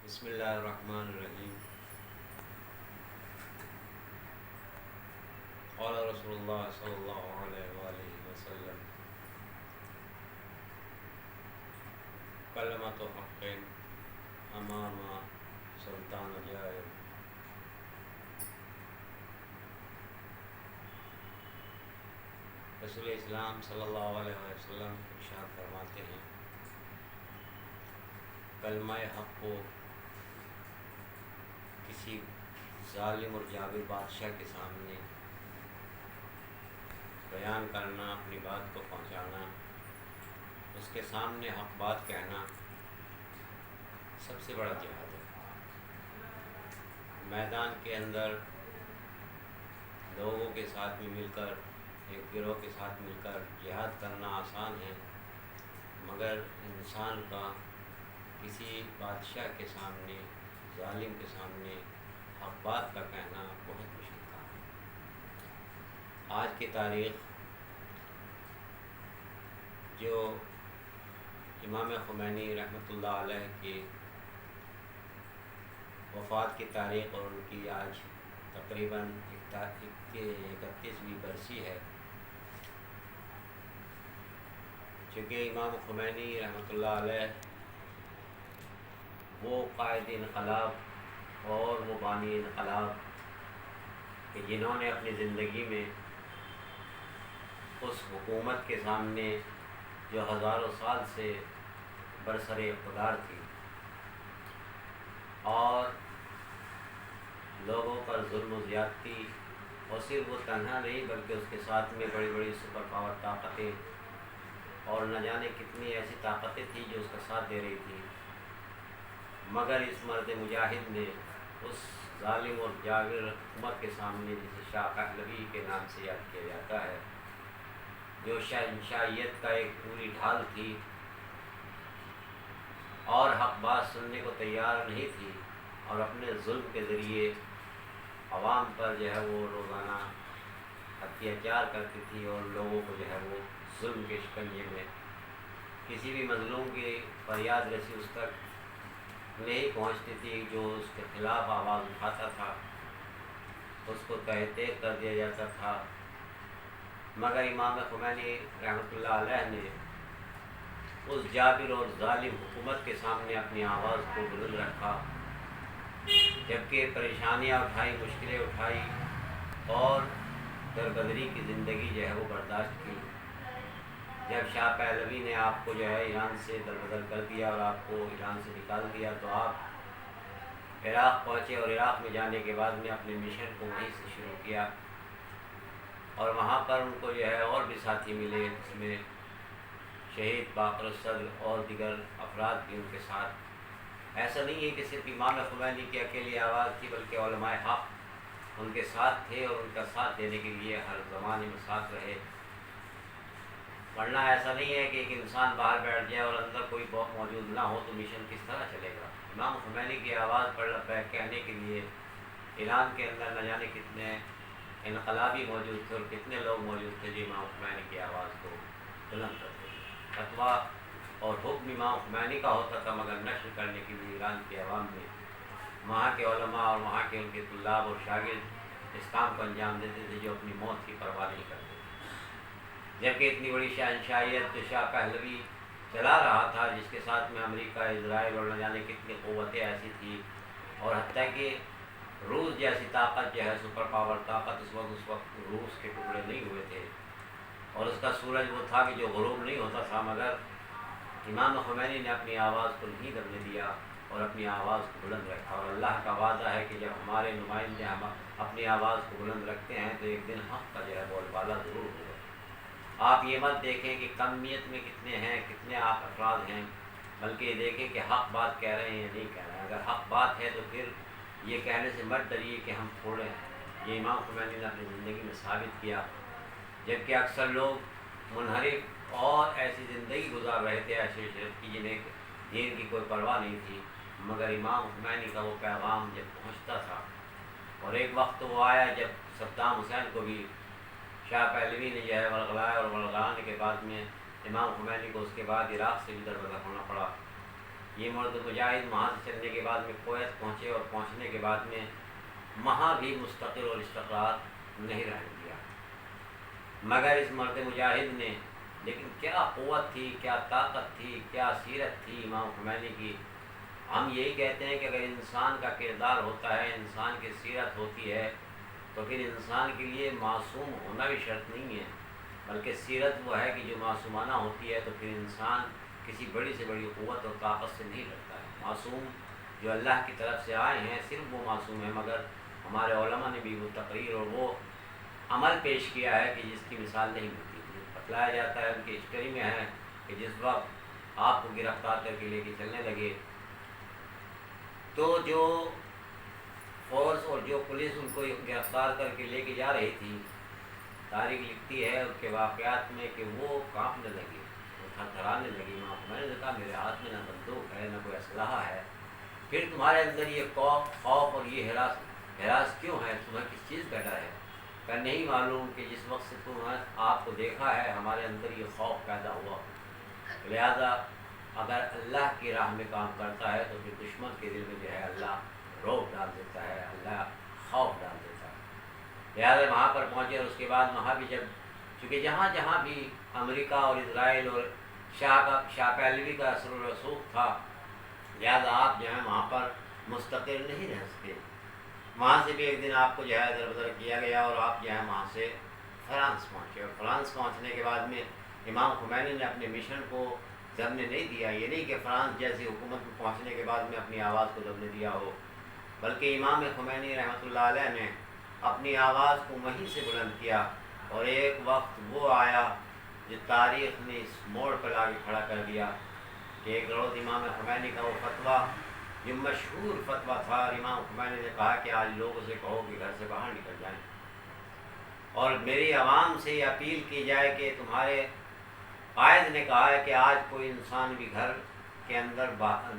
بسم اللہ الرحمن الرحیم۔ قال رسول اللہ صلی اللہ علیہ وآلہ وسلم کلمۃ حق امام سلطان جائر۔ رسول اسلام صلی اللہ علیہ وسلم ارشاد فرماتے ہیں، کلمہ حق کو کسی ظالم اور جابر بادشاہ کے سامنے بیان کرنا، اپنی بات کو پہنچانا، اس کے سامنے حق بات کہنا سب سے بڑا جہاد ہے۔ میدان کے اندر لوگوں کے ساتھ میں مل کر، ایک گروہ کے ساتھ مل کر جہاد کرنا آسان ہے، مگر انسان کا کسی بادشاہ کے سامنے، ظالم کے سامنے حق بات کا کہنا بہت مشکل کام ہے۔ آج کی تاریخ جو امام خمینی رحمۃ اللہ علیہ کی وفات کی تاریخ اور ان کی آج تقریباً 31ویں برسی ہے، چونکہ امام خمینی رحمۃ اللہ علیہ وہ قائد انقلاب اور وہ بانی انقلاب کہ جنہوں نے اپنی زندگی میں اس حکومت کے سامنے جو ہزاروں سال سے برسر اقتدار تھی اور لوگوں پر ظلم و زیادتی، اور صرف وہ تنہا نہیں بلکہ اس کے ساتھ میں بڑی بڑی سپر پاور طاقتیں اور نہ جانے کتنی ایسی طاقتیں تھیں جو اس کا ساتھ دے رہی تھی، مگر اس مرد مجاہد نے اس ظالم اور جابر حکومت کے سامنے، جسے شاہ پہلوی کے نام سے یاد کیا جاتا ہے، جو شہنشاہیت کا ایک پوری ڈھال تھی اور حق بات سننے کو تیار نہیں تھی، اور اپنے ظلم کے ذریعے عوام پر جو ہے وہ روزانہ اتیاچار کرتی تھی اور لوگوں کو جو ہے وہ ظلم کے شکنجے میں، کسی بھی مظلوم کی فریاد رسی اس تک نہیں پہنچتی تھی، جو اس کے خلاف آواز اٹھاتا تھا اس کو تحت کر دیا جاتا تھا۔ مگر امام خمینی رحمۃ اللہ علیہ نے اس جابر اور ظالم حکومت کے سامنے اپنی آواز کو بلند رکھا، جبکہ پریشانیاں اٹھائی، مشکلیں اٹھائی اور دربدری کی زندگی جو ہے وہ برداشت کی۔ جب شاہ پہلوی نے آپ کو جو ہے ایران سے دربدر کر دیا اور آپ کو ایران سے نکال دیا، تو آپ عراق پہنچے اور عراق میں جانے کے بعد میں اپنے مشن کو وہیں سے شروع کیا، اور وہاں پر ان کو جو ہے اور بھی ساتھی ملے، جس میں شہید باقر الصدر اور دیگر افراد بھی ان کے ساتھ۔ ایسا نہیں ہے کہ صرف امام خمینی کی اکیلی آواز تھی، بلکہ علماء حق ان کے ساتھ تھے اور ان کا ساتھ دینے کے لیے ہر زمانے میں ساتھ رہے، ورنہ ایسا نہیں ہے کہ ایک انسان باہر بیٹھ جائے اور اندر کوئی موجود نہ ہو تو مشن کس طرح چلے گا۔ امام خمینی کی آواز پر کہنے کے لیے ایران کے اندر نہ جانے کتنے انقلابی موجود تھے اور کتنے لوگ موجود تھے جو امام خمینی کی آواز کو بلند کرتے تھے۔ فتویٰ اور حکم امام خمینی کا ہوتا تھا، مگر نشر کرنے کے لیے ایران کے عوام میں وہاں کے علماء اور وہاں کے ان کے طلاب اور شاگرد اس کام کو انجام دیتے تھے جو اپنی موت کی پرواہ نہیں کرتے تھے۔ جبکہ اتنی بڑی شہنشاہیت جو شاہ پہلوی چلا رہا تھا، جس کے ساتھ میں امریکہ، اسرائیل اور نہ جانے کتنی قوتیں ایسی تھیں، اور حتیٰ کہ روس جیسی طاقت جو ہے سپر پاور طاقت، اس وقت روس کے ٹکڑے نہیں ہوئے تھے اور اس کا سورج وہ تھا کہ جو غروب نہیں ہوتا تھا، مگر امام خمینی نے اپنی آواز کو نہیں دبنے دیا اور اپنی آواز کو بلند رکھا، اور اللہ کا وعدہ ہے کہ جب ہمارے نمائندے ہم اپنی آواز کو بلند رکھتے ہیں تو ایک دن حق کا جو ہے بول بالا ضرور ہوگا۔ آپ یہ مت دیکھیں کہ کمیت میں کتنے ہیں، کتنے آپ افراد ہیں، بلکہ یہ دیکھیں کہ حق بات کہہ رہے ہیں یا نہیں کہہ رہے ہیں۔ اگر حق بات ہے تو پھر یہ کہنے سے مت ڈریے کہ ہم تھوڑے ہیں۔ یہ امام خمینی نے اپنی زندگی میں ثابت کیا، جبکہ اکثر لوگ منحرف اور ایسی زندگی گزار رہے تھے ایسے شرط کی جنہیں دین کی کوئی پرواہ نہیں تھی، مگر امام خمینی کا وہ پیغام جب پہنچتا تھا، اور ایک وقت وہ آیا جب صدام حسین کو بھی شاہ پہلوی نے جو ہے ورغلایا، اور ورغلانے کے بعد میں امام خمینی کو اس کے بعد عراق سے بھی دربدر ہونا پڑا، یہ مرد مجاہد وہاں سے چلنے کے بعد میں کویت پہنچے اور پہنچنے کے بعد میں وہاں بھی مستقر اور استقرار نہیں رہنے دیا، مگر اس مرد مجاہد نے، لیکن کیا قوت تھی، کیا طاقت تھی، کیا سیرت تھی امام خمینی کی۔ ہم یہی کہتے ہیں کہ اگر انسان کا کردار ہوتا ہے، انسان کی سیرت ہوتی ہے، تو پھر انسان کے لیے معصوم ہونا بھی شرط نہیں ہے، بلکہ سیرت وہ ہے کہ جو معصومانہ ہوتی ہے، تو پھر انسان کسی بڑی سے بڑی قوت اور طاقت سے نہیں ڈرتا ہے۔ معصوم جو اللہ کی طرف سے آئے ہیں صرف وہ معصوم ہیں، مگر ہمارے علماء نے بھی وہ تقریر اور وہ عمل پیش کیا ہے کہ جس کی مثال نہیں ملتی۔ بتلایا جاتا ہے، ان کی ہسٹری میں ہے کہ جس وقت آپ کو گرفتار کر کے لے کے چلنے لگے تو جو فورس اور جو پولیس ان کو گرفتار کر کے لے کے جا رہی تھی، تاریخ لکھتی ہے ان کے واقعات میں کہ وہ کانپنے لگی، وہ تھرتھرانے لگی۔ میں نے کہا میرے ہاتھ میں نہ بندوق ہے، نہ کوئی اسلحہ ہے، پھر تمہارے اندر یہ خوف اور یہ ہراس کیوں ہے؟ تمہیں کس چیز کا ڈر ہے؟ کہ نہیں معلوم کہ جس وقت سے آپ کو دیکھا ہے ہمارے اندر یہ خوف پیدا ہوا، لہذا اگر اللہ کی راہ میں کام کرتا ہے تو پھر دشمن کے دل میں جو ہے اللہ روک ڈال دیتا ہے، اللہ خوف ڈال دیتا ہے۔ لہٰذا وہاں پر پہنچے اور اس کے بعد وہاں بھی جب چونکہ جہاں بھی امریکہ اور اسرائیل اور شاہ پہلوی کا اثر و رسوخ تھا، لہٰذا آپ جو ہے وہاں پر مستقل نہیں رہ سکے۔ وہاں سے بھی ایک دن آپ کو جو ہے در بدر کیا گیا اور آپ جو ہے وہاں سے فرانس پہنچے، اور فرانس پہنچنے کے بعد میں امام خمینی نے اپنے مشن کو دبنے نہیں دیا۔ یہ نہیں کہ فرانس جیسی حکومت میں پہنچنے کے بعد میں اپنی آواز کو دبنے دیا ہو، بلکہ امام خمینی رحمۃ اللہ علیہ نے اپنی آواز کو وہیں سے بلند کیا، اور ایک وقت وہ آیا جو تاریخ نے اس موڑ پر لا کے کھڑا کر دیا کہ ایک روز امام خمینی کا وہ فتویٰ جو مشہور فتویٰ تھا، اور امام خمینی نے کہا کہ آج لوگوں سے کہو کہ گھر سے باہر نکل جائیں، اور میری عوام سے یہ اپیل کی جائے کہ تمہارے قائد نے کہا ہے کہ آج کوئی انسان بھی گھر کے اندر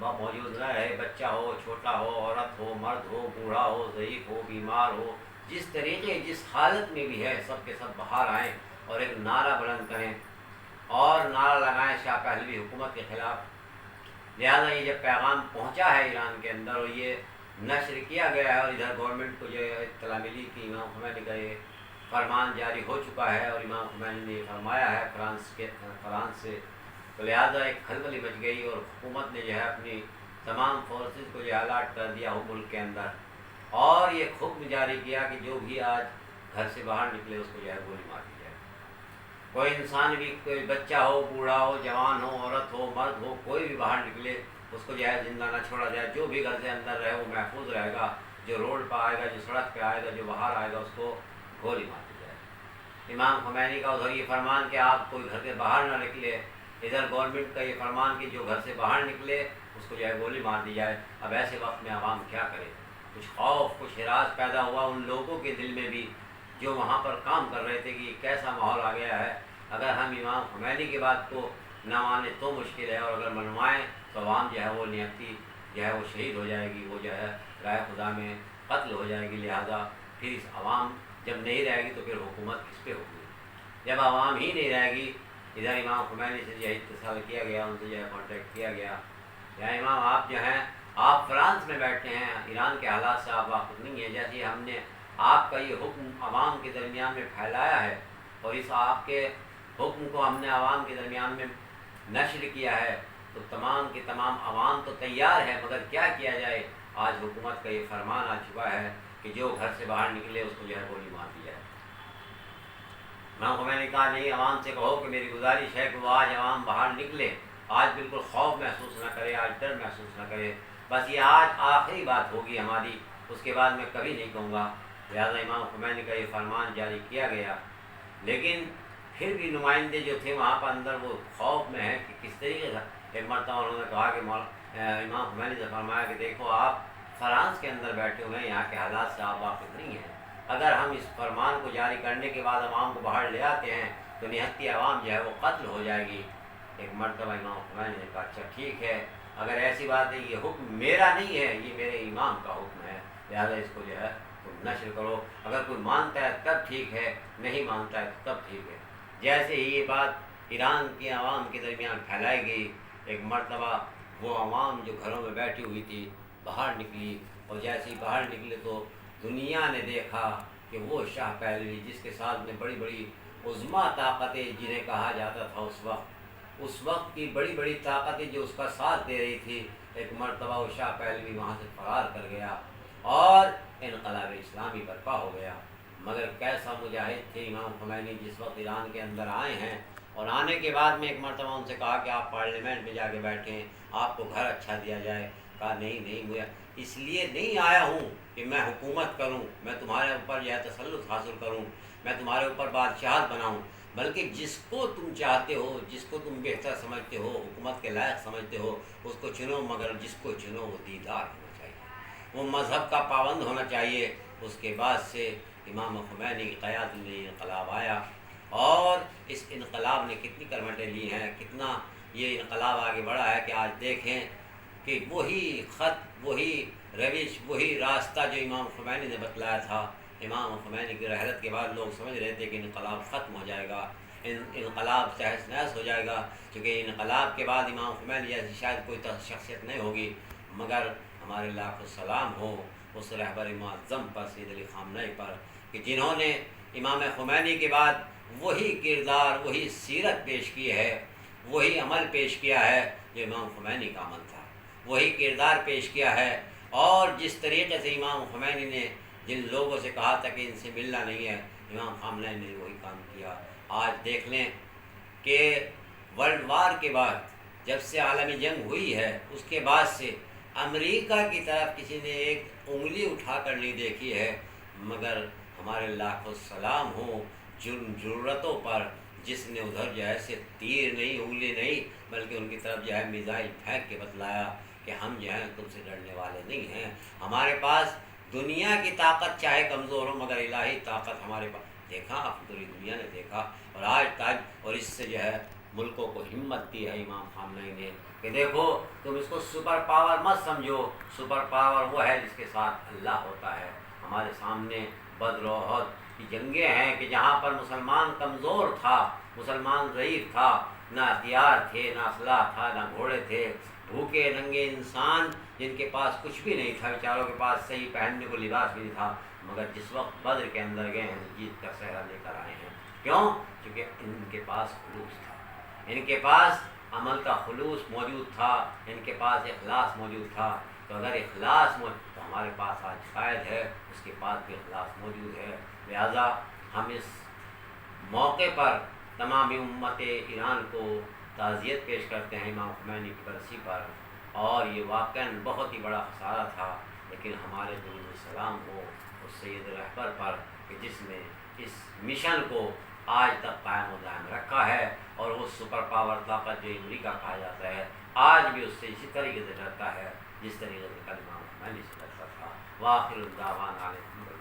موجود نہ رہے، بچہ ہو، چھوٹا ہو، عورت ہو، مرد ہو، بوڑھا ہو، ضعیف ہو، بیمار ہو، جس طریقے جس حالت میں بھی ہے سب کے سب باہر آئیں اور ایک نعرہ بلند کریں اور نعرہ لگائیں شاہ پہلوی حکومت کے خلاف۔ لہٰذا یہ جب پیغام پہنچا ہے ایران کے اندر اور یہ نشر کیا گیا ہے، اور ادھر گورنمنٹ کو جو اطلاع ملی کہ امام خمینی کا یہ فرمان جاری ہو چکا ہے اور امام خمینی نے فرمایا ہے فرانس سے، تو لہٰذا ایک کھلبلی مچ گئی، اور حکومت نے جو ہے اپنی تمام فورسز کو جو الاٹ کر دیا ہو ملک کے اندر، اور یہ حکم جاری کیا کہ جو بھی آج گھر سے باہر نکلے اس کو جو ہے گولی مار دی جائے۔ کوئی انسان بھی، کوئی بچہ ہو، بوڑھا ہو، جوان ہو، عورت ہو، مرد ہو، کوئی بھی باہر نکلے اس کو جو ہے زندہ نہ چھوڑا جائے۔ جو بھی گھر سے اندر رہے وہ محفوظ رہے گا، جو روڈ پہ آئے گا، جو سڑک پہ آئے گا، جو باہر آئے گا اس کو گولی مار دی جائے۔ امام خمینی کا ادھر یہ فرمان کہ آپ کوئی گھر کے باہر نہ نکلے، ادھر گورنمنٹ کا یہ فرمان کہ جو گھر سے باہر نکلے اس کو جو ہے گولی مار دی جائے۔ اب ایسے وقت میں عوام کیا کرے؟ کچھ خوف، کچھ ہراس پیدا ہوا ان لوگوں کے دل میں بھی جو وہاں پر کام کر رہے تھے کہ یہ کیسا ماحول آ گیا ہے، اگر ہم امام خمینی کی بات کو نہ مانیں تو مشکل ہے، اور اگر منوائیں تو عوام جو ہے وہ نیتی جو ہے وہ شہید ہو جائے گی، وہ جو ہے رائے خدا میں قتل ہو جائے گی۔ لہٰذا پھر اس عوام جب نہیں رہے گی تو پھر حکومت کس پہ ہوگی؟ جب عوام ہی نہیں رہے گی، ادھر امام خمینی سے جو ہے اتصال کیا گیا، ان سے جو ہے کانٹیکٹ کیا گیا، یا امام آپ جو ہیں آپ فرانس میں بیٹھے ہیں، ایران کے حالات سے آپ واقف نہیں ہیں، جیسے ہم نے آپ کا یہ حکم عوام کے درمیان میں پھیلایا ہے اور اس آپ کے حکم کو ہم نے عوام کے درمیان میں نشر کیا ہے، تو تمام کے تمام عوام تو تیار ہے، مگر کیا کیا جائے؟ آج حکومت کا یہ فرمان آ چکا ہے کہ جو گھر سے باہر نکلے اس کو جو ہے گولی مار دی جائے۔ امام خمینی نے کہا نہیں، عوام سے کہو کہ میری گزارش ہے کہ وہ آج عوام باہر نکلے، آج بالکل خوف محسوس نہ کرے، آج ڈر محسوس نہ کرے، بس یہ آج آخری بات ہوگی ہماری، اس کے بعد میں کبھی نہیں کہوں گا۔ لہٰذا امام خمینی کا یہ فرمان جاری کیا گیا، لیکن پھر بھی نمائندے جو تھے وہاں پر اندر وہ خوف میں ہیں کہ کس طریقے سے۔ ایک مرتبہ انہوں نے کہا کہ امام خمینی سے فرمایا کہ دیکھو آپ فرانس کے اندر بیٹھے ہوئے ہیں، یہاں کے حالات سے آپ واقف نہیں ہیں، اگر ہم اس فرمان کو جاری کرنے کے بعد عوام کو باہر لے آتے ہیں تو نہایت عوام جو ہے وہ قتل ہو جائے گی۔ ایک مرتبہ امام خمینی نے کہا اچھا ٹھیک ہے، اگر ایسی بات ہے یہ حکم میرا نہیں ہے، یہ میرے امام کا حکم ہے، لہٰذا اس کو جو ہے تم نشر کرو، اگر کوئی مانتا ہے تب ٹھیک ہے، نہیں مانتا ہے تب ٹھیک ہے۔ جیسے ہی یہ بات ایران کے عوام کے درمیان پھیلائی گئی، ایک مرتبہ وہ عوام جو گھروں میں بیٹھی ہوئی تھی باہر نکلی، اور جیسے ہی باہر نکلے تو دنیا نے دیکھا کہ وہ شاہ پہلوی جس کے ساتھ میں بڑی بڑی عظما طاقتیں جنہیں کہا جاتا تھا اس وقت کی بڑی بڑی طاقتیں جو اس کا ساتھ دے رہی تھی، ایک مرتبہ وہ شاہ پہلوی وہاں سے فرار کر گیا اور انقلاب اسلامی برپا ہو گیا۔ مگر کیسا مجاہد تھے امام خمینی، جس وقت ایران کے اندر آئے ہیں اور آنے کے بعد میں ایک مرتبہ ان سے کہا کہ آپ پارلیمنٹ میں جا کے بیٹھیں، آپ کو گھر اچھا دیا جائے، کہا نہیں مجھے اس لیے نہیں آیا ہوں کہ میں حکومت کروں، میں تمہارے اوپر جو ہے تسلط حاصل کروں، میں تمہارے اوپر بادشاہت بناؤں، بلکہ جس کو تم چاہتے ہو، جس کو تم بہتر سمجھتے ہو، حکومت کے لائق سمجھتے ہو، اس کو چنو، مگر جس کو چنو وہ دیندار ہونا چاہیے، وہ مذہب کا پابند ہونا چاہیے۔ اس کے بعد سے امام خمینی کی قیادت میں انقلاب آیا، اور اس انقلاب نے کتنی کروٹیں لی ہیں، کتنا یہ انقلاب آگے بڑھا ہے کہ آج دیکھیں کہ وہی خط، وہی روش، وہی راستہ جو امام خمینی نے بتلایا تھا، امام خمینی کی رحلت کے بعد لوگ سمجھ رہے تھے کہ انقلاب ختم ہو جائے گا، انقلاب تہس نہس ہو جائے گا، کیونکہ انقلاب کے بعد امام خمینی جیسی شاید کوئی شخصیت نہیں ہوگی، مگر ہمارے لاکھ السلام ہو اس رہبر معظم پر، سید علی خامنہئی پر، کہ جنہوں نے امام خمینی کے بعد وہی کردار، وہی سیرت پیش کی ہے، وہی عمل پیش کیا ہے جو امام خمینی کا عمل تھا، وہی کردار پیش کیا ہے، اور جس طریقے سے امام خمینی نے جن لوگوں سے کہا تھا کہ ان سے ملنا نہیں ہے، امام خامنہئی نے وہی کام کیا۔ آج دیکھ لیں کہ ورلڈ وار کے بعد جب سے عالمی جنگ ہوئی ہے، اس کے بعد سے امریکہ کی طرف کسی نے ایک انگلی اٹھا کر نہیں دیکھی ہے، مگر ہمارے لاکھ السلام ہوں جرم جرتوں پر، جس نے ادھر جو ہے سے تیر نہیں، انگلی نہیں، بلکہ ان کی طرف جو ہے میزائل پھینک کے بتلایا کہ ہم جو ہیں تم سے ڈرنے والے نہیں ہیں، ہمارے پاس دنیا کی طاقت چاہے کمزور ہو مگر الہی طاقت ہمارے پاس۔ دیکھا اب پوری دنیا نے دیکھا، اور آج تک، اور اس سے جو ہے ملکوں کو ہمت دی ہے امام خامنہئی نے کہ دیکھو تم اس کو سپر پاور مت سمجھو، سپر پاور وہ ہے جس کے ساتھ اللہ ہوتا ہے۔ ہمارے سامنے بدر و احد کی جنگیں ہیں کہ جہاں پر مسلمان کمزور تھا، مسلمان ضعیف تھا، نہ ہتھیار تھے، نہ اسلحہ تھا، نہ گھوڑے تھے، بھوکے ننگے انسان جن کے پاس کچھ بھی نہیں تھا، بیچاروں کے پاس صحیح پہننے کو لباس بھی نہیں تھا، مگر جس وقت بدر کے اندر گئے ہیں جیت کا صحرا لے کر آئے ہیں۔ کیوں؟ کیونکہ ان کے پاس خلوص تھا، ان کے پاس عمل کا خلوص موجود تھا، ان کے پاس اخلاص موجود تھا۔ تو اگر اخلاص موجود تو ہمارے پاس آج قائد ہے، اس کے پاس بھی اخلاص موجود ہے۔ لہذا ہم اس موقع پر تمام امت ایران کو تعزیت پیش کرتے ہیں امام خمینی کی برسی پر، اور یہ واقعاً بہت ہی بڑا خسارہ تھا، لیکن ہمارے درود السلام ہو اس سید رہبر پر کہ جس نے اس مشن کو آج تک قائم و دائم رکھا ہے، اور وہ سپر پاور طاقت جو امریکہ کہا جاتا ہے آج بھی اس سے اسی طریقے سے ڈرتا ہے جس طریقے سے کل امام خمینی سے ڈرتا تھا۔ وآخر الدعوانا الحمد للہ۔